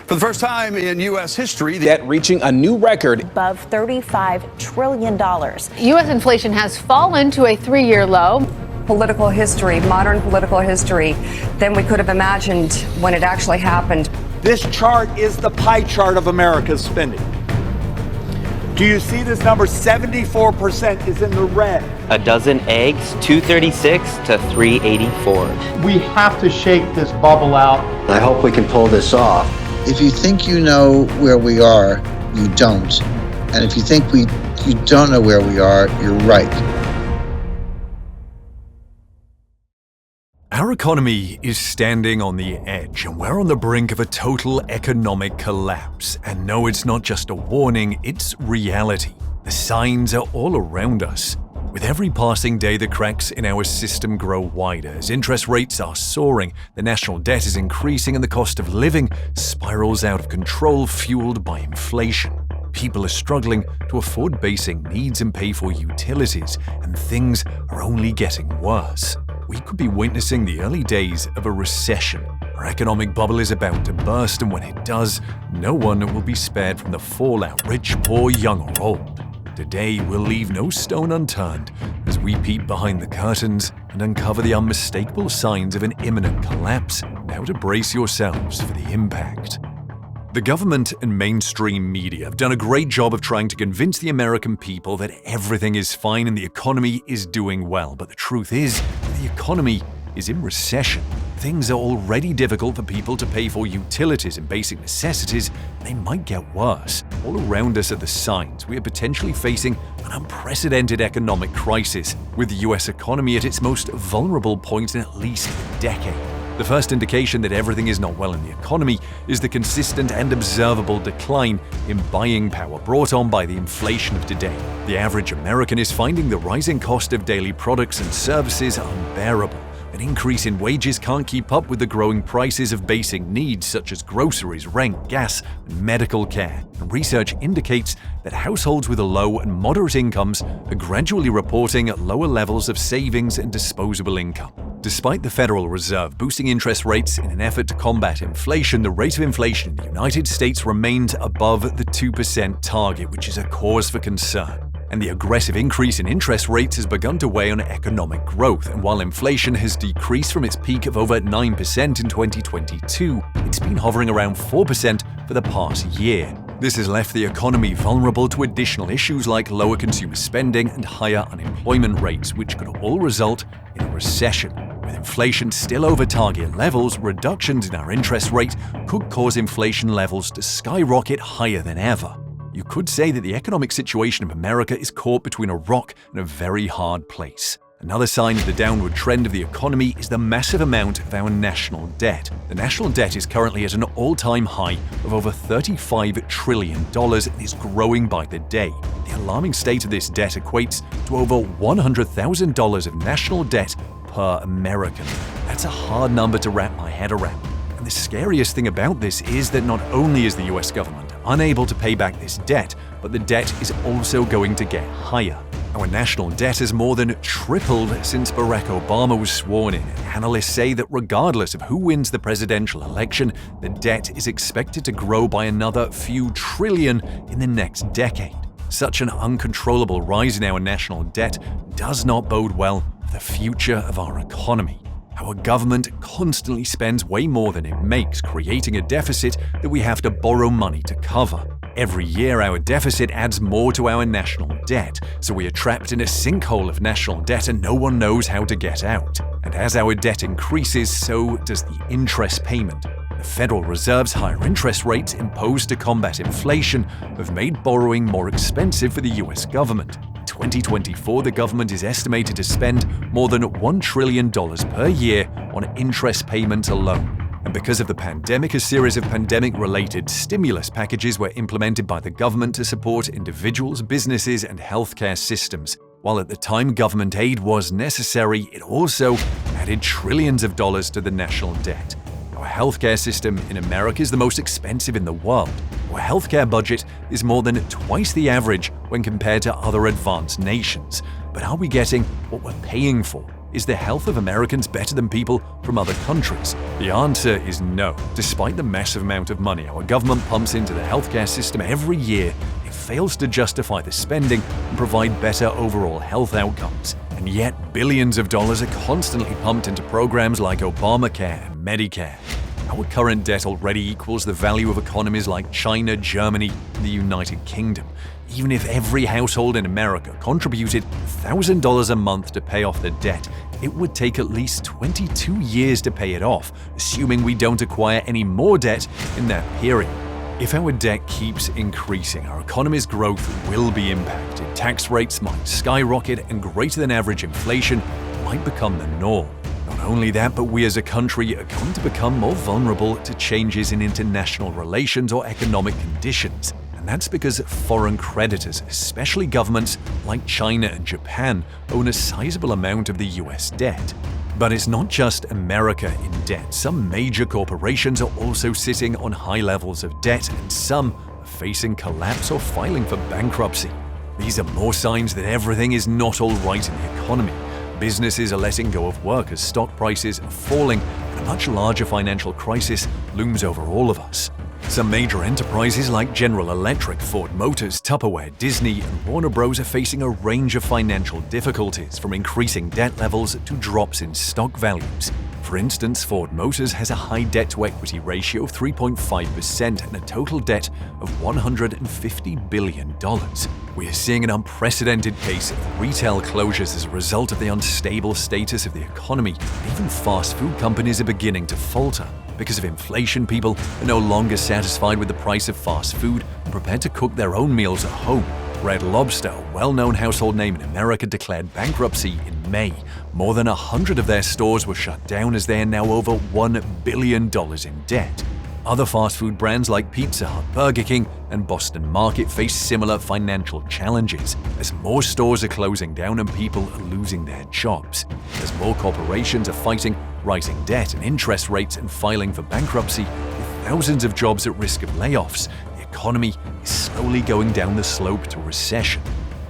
For the first time in U.S. history, debt reaching a new record above $35 trillion. U.S. inflation has fallen to a 3-year low. Political history, modern political history, than we could have imagined when it actually happened. This chart is the pie chart of America's spending. Do you see this number? 74% is in the red. A dozen eggs, 236 to 384. We have to shake this bubble out. I hope we can pull this off. If you think you know where we are, you don't. And if you think you don't know where we are, you're right. Our economy is standing on the edge, and we're on the brink of a total economic collapse. And no, it's not just a warning, it's reality. The signs are all around us. With every passing day, the cracks in our system grow wider as interest rates are soaring, the national debt is increasing, and the cost of living spirals out of control, fueled by inflation. People are struggling to afford basic needs and pay for utilities, and things are only getting worse. We could be witnessing the early days of a recession. Our economic bubble is about to burst, and when it does, no one will be spared from the fallout, rich, poor, young or old. Today, we'll leave no stone unturned as we peep behind the curtains and uncover the unmistakable signs of an imminent collapse and how to brace yourselves for the impact. The government and mainstream media have done a great job of trying to convince the American people that everything is fine and the economy is doing well. But the truth is, the economy is in recession. Things are already difficult for people to pay for utilities and basic necessities, and they might get worse. All around us are the signs we are potentially facing an unprecedented economic crisis, with the US economy at its most vulnerable point in at least a decade. The first indication that everything is not well in the economy is the consistent and observable decline in buying power brought on by the inflation of today. The average American is finding the rising cost of daily products and services unbearable. An increase in wages can't keep up with the growing prices of basic needs such as groceries, rent, gas, and medical care. And research indicates that households with low and moderate incomes are gradually reporting lower levels of savings and disposable income. Despite the Federal Reserve boosting interest rates in an effort to combat inflation, the rate of inflation in the United States remains above the 2% target, which is a cause for concern. And the aggressive increase in interest rates has begun to weigh on economic growth, and while inflation has decreased from its peak of over 9% in 2022, it's been hovering around 4% for the past year. This has left the economy vulnerable to additional issues like lower consumer spending and higher unemployment rates, which could all result in a recession. With inflation still over target levels, reductions in our interest rate could cause inflation levels to skyrocket higher than ever. You could say that the economic situation of America is caught between a rock and a very hard place. Another sign of the downward trend of the economy is the massive amount of our national debt. The national debt is currently at an all-time high of over $35 trillion and is growing by the day. The alarming state of this debt equates to over $100,000 of national debt per American. That's a hard number to wrap my head around. And the scariest thing about this is that not only is the US government unable to pay back this debt, but the debt is also going to get higher. Our national debt has more than tripled since Barack Obama was sworn in, and analysts say that regardless of who wins the presidential election, the debt is expected to grow by another few trillion in the next decade. Such an uncontrollable rise in our national debt does not bode well for the future of our economy. Our government constantly spends way more than it makes, creating a deficit that we have to borrow money to cover. Every year, our deficit adds more to our national debt, so we are trapped in a sinkhole of national debt and no one knows how to get out. And as our debt increases, so does the interest payment. The Federal Reserve's higher interest rates imposed to combat inflation have made borrowing more expensive for the US government. In 2024, the government is estimated to spend more than $1 trillion per year on interest payments alone. And because of the pandemic, a series of pandemic-related stimulus packages were implemented by the government to support individuals, businesses, and healthcare systems. While at the time government aid was necessary, it also added trillions of dollars to the national debt. Our healthcare system in America is the most expensive in the world. Our healthcare budget is more than twice the average when compared to other advanced nations. But are we getting what we're paying for? Is the health of Americans better than people from other countries? The answer is no. Despite the massive amount of money our government pumps into the healthcare system every year, it fails to justify the spending and provide better overall health outcomes. And yet, billions of dollars are constantly pumped into programs like Obamacare and Medicare. Our current debt already equals the value of economies like China, Germany, and the United Kingdom. Even if every household in America contributed $1,000 a month to pay off the debt, it would take at least 22 years to pay it off, assuming we don't acquire any more debt in that period. If our debt keeps increasing, our economy's growth will be impacted. Tax rates might skyrocket, and greater than average inflation might become the norm. Not only that, but we as a country are going to become more vulnerable to changes in international relations or economic conditions. And that's because foreign creditors, especially governments like China and Japan, own a sizable amount of the US debt. But it's not just America in debt. Some major corporations are also sitting on high levels of debt, and some are facing collapse or filing for bankruptcy. These are more signs that everything is not all right in the economy. Businesses are letting go of work as stock prices are falling, and a much larger financial crisis looms over all of us. Some major enterprises like General Electric, Ford Motors, Tupperware, Disney, and Warner Bros. Are facing a range of financial difficulties, from increasing debt levels to drops in stock values. For instance, Ford Motors has a high debt-to-equity ratio of 3.5% and a total debt of $150 billion. We are seeing an unprecedented pace of retail closures as a result of the unstable status of the economy. Even fast food companies are beginning to falter. Because of inflation, people are no longer satisfied with the price of fast food and prepared to cook their own meals at home. Red Lobster, a well-known household name in America, declared bankruptcy in May. More than 100 of their stores were shut down as they are now over $1 billion in debt. Other fast food brands like Pizza Hut, Burger King, and Boston Market face similar financial challenges as more stores are closing down and people are losing their jobs. As more corporations are fighting rising debt and interest rates and filing for bankruptcy, with thousands of jobs at risk of layoffs, the economy is slowly going down the slope to recession.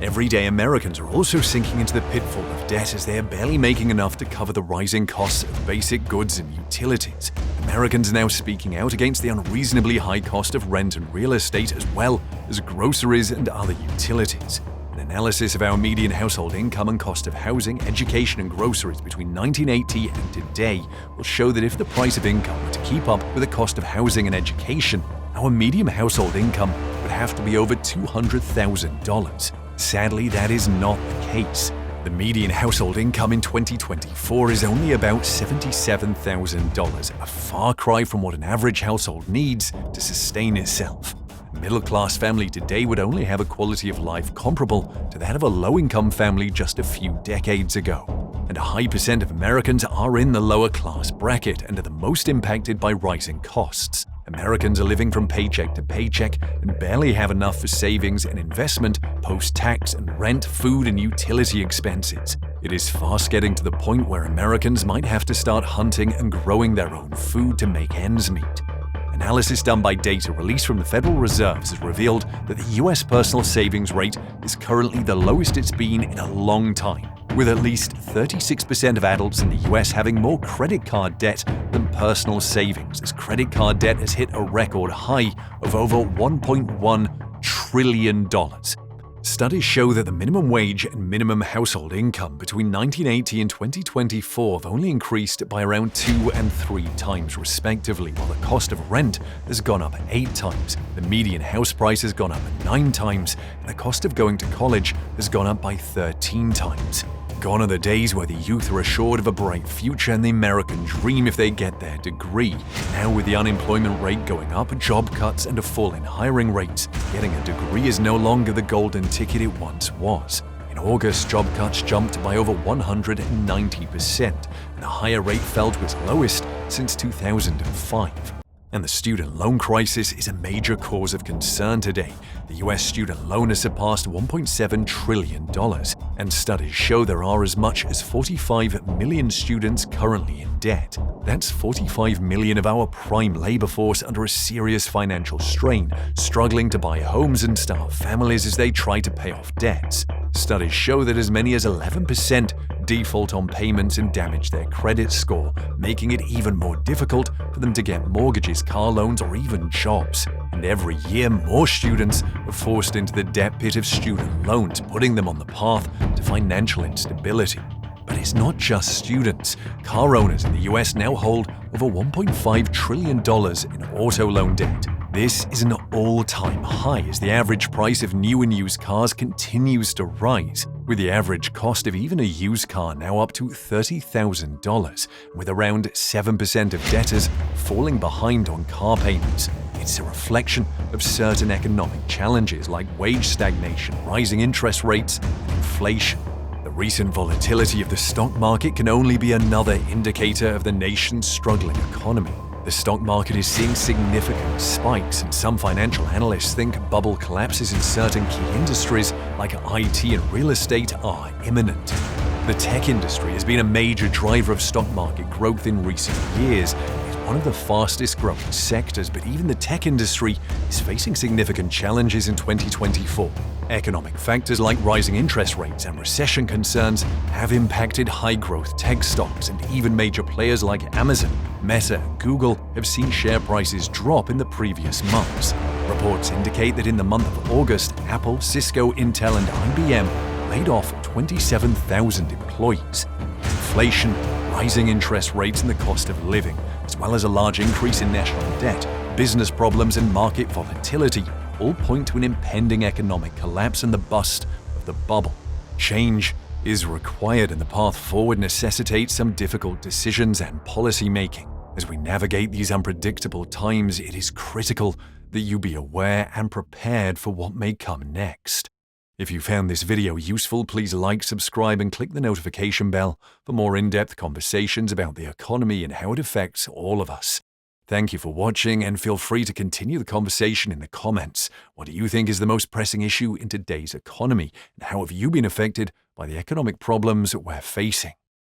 Everyday Americans are also sinking into the pitfall of debt as they are barely making enough to cover the rising costs of basic goods and utilities. Americans are now speaking out against the unreasonably high cost of rent and real estate, as well as groceries and other utilities. An analysis of our median household income and cost of housing, education, and groceries between 1980 and today will show that if the price of income were to keep up with the cost of housing and education, our median household income would have to be over $200,000. Sadly, that is not the case. The median household income in 2024 is only about $77,000, a far cry from what an average household needs to sustain itself. A middle-class family today would only have a quality of life comparable to that of a low-income family just a few decades ago. And a high percent of Americans are in the lower class bracket and are the most impacted by rising costs. Americans are living from paycheck to paycheck and barely have enough for savings and investment, post-tax and rent, food and utility expenses. It is fast getting to the point where Americans might have to start hunting and growing their own food to make ends meet. Analysis done by data released from the Federal Reserve has revealed that the US personal savings rate is currently the lowest it's been in a long time, with at least 36% of adults in the US having more credit card debt than personal savings, as credit card debt has hit a record high of over $1.1 trillion. Studies show that the minimum wage and minimum household income between 1980 and 2024 have only increased by around 2 and 3 times respectively, while the cost of rent has gone up 8 times, the median house price has gone up 9 times, and the cost of going to college has gone up by 13 times. Gone are the days where the youth are assured of a bright future and the American dream if they get their degree. Now, with the unemployment rate going up, job cuts, and a fall in hiring rates, getting a degree is no longer the golden ticket it once was. In August, job cuts jumped by over 190%, and the higher rate fell to its lowest since 2005. And the student loan crisis is a major cause of concern today. The US student loan has surpassed $1.7 trillion, and studies show there are as much as 45 million students currently in debt. That's 45 million of our prime labor force under a serious financial strain, struggling to buy homes and start families as they try to pay off debts. Studies show that as many as 11% default on payments and damage their credit score, making it even more difficult for them to get mortgages, car loans, or even jobs. And every year, more students are forced into the debt pit of student loans, putting them on the path to financial instability. But it's not just students. Car owners in the US now hold over $1.5 trillion in auto loan debt. This is an all-time high as the average price of new and used cars continues to rise, with the average cost of even a used car now up to $30,000, with around 7% of debtors falling behind on car payments. It's a reflection of certain economic challenges like wage stagnation, rising interest rates, and inflation. The recent volatility of the stock market can only be another indicator of the nation's struggling economy. The stock market is seeing significant spikes, and some financial analysts think bubble collapses in certain key industries like IT and real estate are imminent. The tech industry has been a major driver of stock market growth in recent years. It's one of the fastest growing sectors, but even the tech industry is facing significant challenges in 2024. Economic factors like rising interest rates and recession concerns have impacted high-growth tech stocks, and even major players like Amazon, Meta, and Google have seen share prices drop in the previous months. Reports indicate that in the month of August, Apple, Cisco, Intel, and IBM laid off 27,000 employees. Inflation, rising interest rates, and the cost of living, as well as a large increase in national debt, business problems, and market volatility all point to an impending economic collapse and the bust of the bubble. Change is required, and the path forward necessitates some difficult decisions and policy making. As we navigate these unpredictable times, it is critical that you be aware and prepared for what may come next. If you found this video useful, please like, subscribe, and click the notification bell for more in-depth conversations about the economy and how it affects all of us. Thank you for watching, and feel free to continue the conversation in the comments. What do you think is the most pressing issue in today's economy, and how have you been affected by the economic problems we're facing?